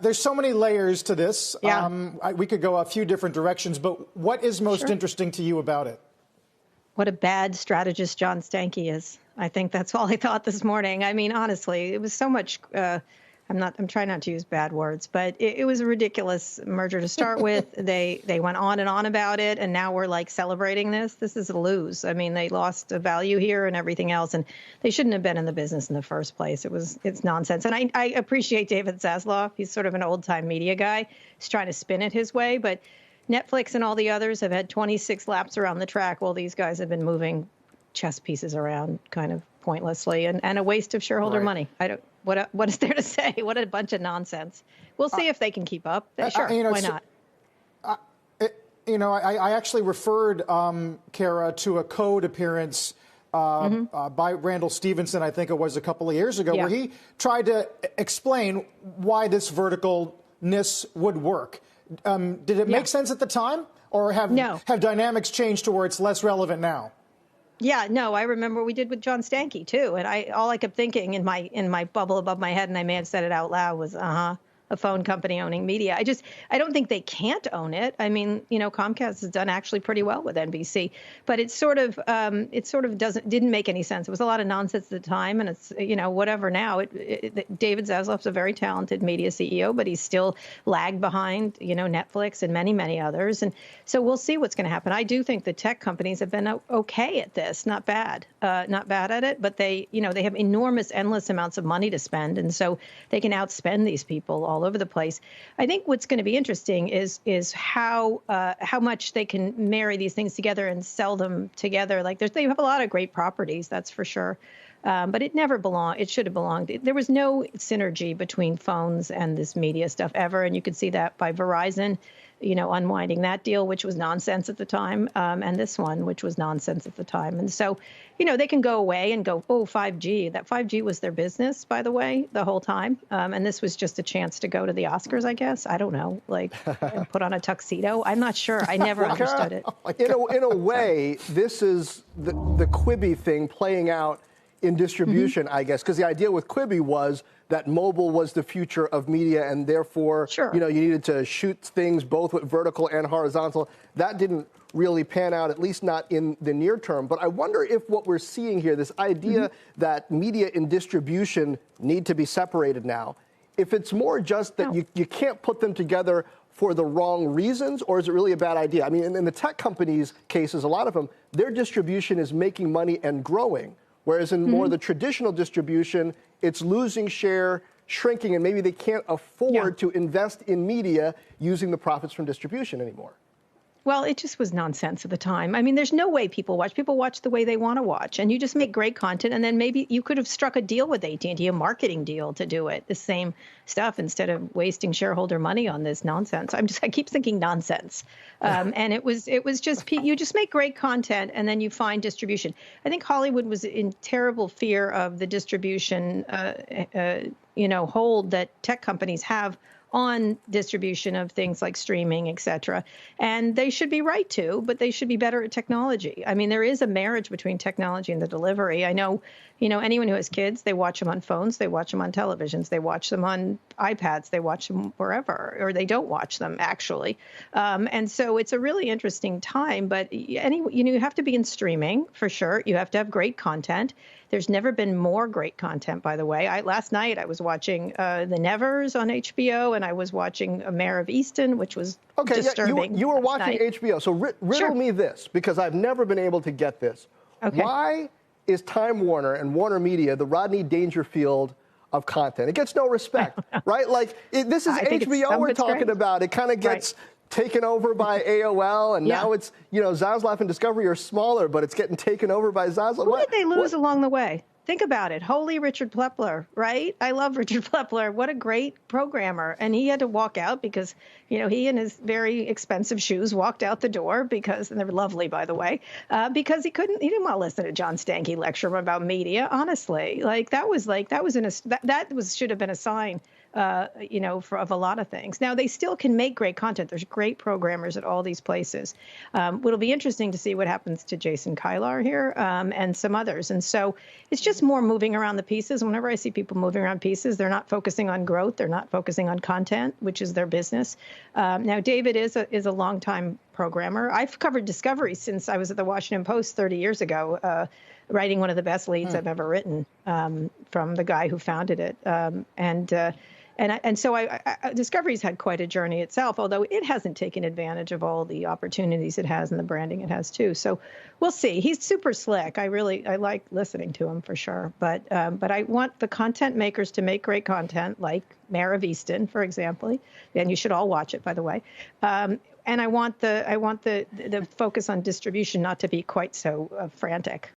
there's so many layers to this. Yeah. We could go a few different directions, but what is most Sure. interesting to you about it? What a bad strategist John Stankey is. I think that's all I thought this morning. I mean, honestly, it was so much. I'm trying not to use bad words, but it was a ridiculous merger to start with. They went on and on about it, and now we're like celebrating this. This is a lose. I mean, they lost a value here and everything else, and they shouldn't have been in the business in the first place. It's nonsense. And I appreciate David Zaslav. He's sort of an old time media guy. He's trying to spin it his way, but Netflix and all the others have had 26 laps around the track while these guys have been moving chess pieces around kind of pointlessly and a waste of shareholder money. What is there to say? What a bunch of nonsense. We'll see if they can keep up. Sure, why not? I actually referred, Kara, to a Code appearance by Randall Stevenson, I think it was a couple of years ago, where he tried to explain why this verticalness would work. Did it make sense at the time, or have dynamics changed to where it's less relevant now? Yeah, no, I remember we did with John Stankey too, and all I kept thinking in my bubble above my head, and I may have said it out loud, was a phone company owning media. I don't think they can't own it. I mean, Comcast has done actually pretty well with NBC, but it sort of didn't make any sense. It was a lot of nonsense at the time, and it's whatever now. David Zaslav's a very talented media CEO, but he's still lagged behind Netflix and many others, and so we'll see what's going to happen. I do think the tech companies have been okay at this, not bad at it, but they have enormous, endless amounts of money to spend, and so they can outspend these people all over the place. I think what's going to be interesting is how much they can marry these things together and sell them together. Like they have a lot of great properties, that's for sure. But it never belonged. It should have belonged. There was no synergy between phones and this media stuff ever. And you could see that by Verizon, unwinding that deal, which was nonsense at the time, and this one, which was nonsense at the time. And so, they can go away and go, 5G. That 5G was their business, by the way, the whole time. And this was just a chance to go to the Oscars, I guess. I don't know, and put on a tuxedo. I'm not sure. I never understood it. In a way, this is the Quibi thing playing out in distribution, I guess, because the idea with Quibi was that mobile was the future of media, and therefore, you needed to shoot things both with vertical and horizontal. That didn't really pan out, at least not in the near term. But I wonder if what we're seeing here, this idea that media and distribution need to be separated now, if it's more just that you can't put them together for the wrong reasons, or is it really a bad idea? I mean, in the tech companies' cases, a lot of them, their distribution is making money and growing. Whereas in more of the traditional distribution, it's losing share, shrinking, and maybe they can't afford to invest in media using the profits from distribution anymore. Well, it just was nonsense at the time. I mean, there's no way people watch. People watch the way they want to watch, and you just make great content, and then maybe you could have struck a deal with AT&T, a marketing deal to do it, the same stuff, instead of wasting shareholder money on this nonsense. I keep thinking nonsense. And it was just, you just make great content, and then you find distribution. I think Hollywood was in terrible fear of the distribution, hold that tech companies have on distribution of things like streaming, et cetera. And they should be right to, but they should be better at technology. I mean, there is a marriage between technology and the delivery. I know, anyone who has kids, they watch them on phones, they watch them on televisions, they watch them on iPads, they watch them wherever, or they don't watch them, actually. And so it's a really interesting time, but you have to be in streaming, for sure. You have to have great content. There's never been more great content, by the way. Last night I was watching The Nevers on HBO, and I was watching Mare of Easton, which was disturbing. You were watching HBO, so riddle me this, because I've never been able to get this. Okay. Why is Time Warner and Warner Media the Rodney Dangerfield of content? It gets no respect, right? Like, this is HBO we're talking about. It kind of gets taken over by AOL, and now it's, Zaslav and Discovery are smaller, but it's getting taken over by Zaslav. What did they lose along the way? Think about it. Holy Richard Plepler, right? I love Richard Plepler. What a great programmer. And he had to walk out because, he and his very expensive shoes walked out the door because, and they were lovely, by the way, because he didn't want to listen to John Stankey lecture him about media, honestly. Should have been a sign of a lot of things. Now, they still can make great content. There's great programmers at all these places. It'll be interesting to see what happens to Jason Kilar here and some others. And so it's just more moving around the pieces. Whenever I see people moving around pieces, they're not focusing on growth. They're not focusing on content, which is their business. Now, David is a longtime programmer. I've covered Discovery since I was at the Washington Post 30 years ago, writing one of the best leads I've ever written from the guy who founded it. And so Discovery's had quite a journey itself, although it hasn't taken advantage of all the opportunities it has and the branding it has too. So we'll see. He's super slick. I like listening to him for sure. But I want the content makers to make great content, like Mare of Easton, for example. And you should all watch it, by the way. And I want the focus on distribution not to be quite so frantic.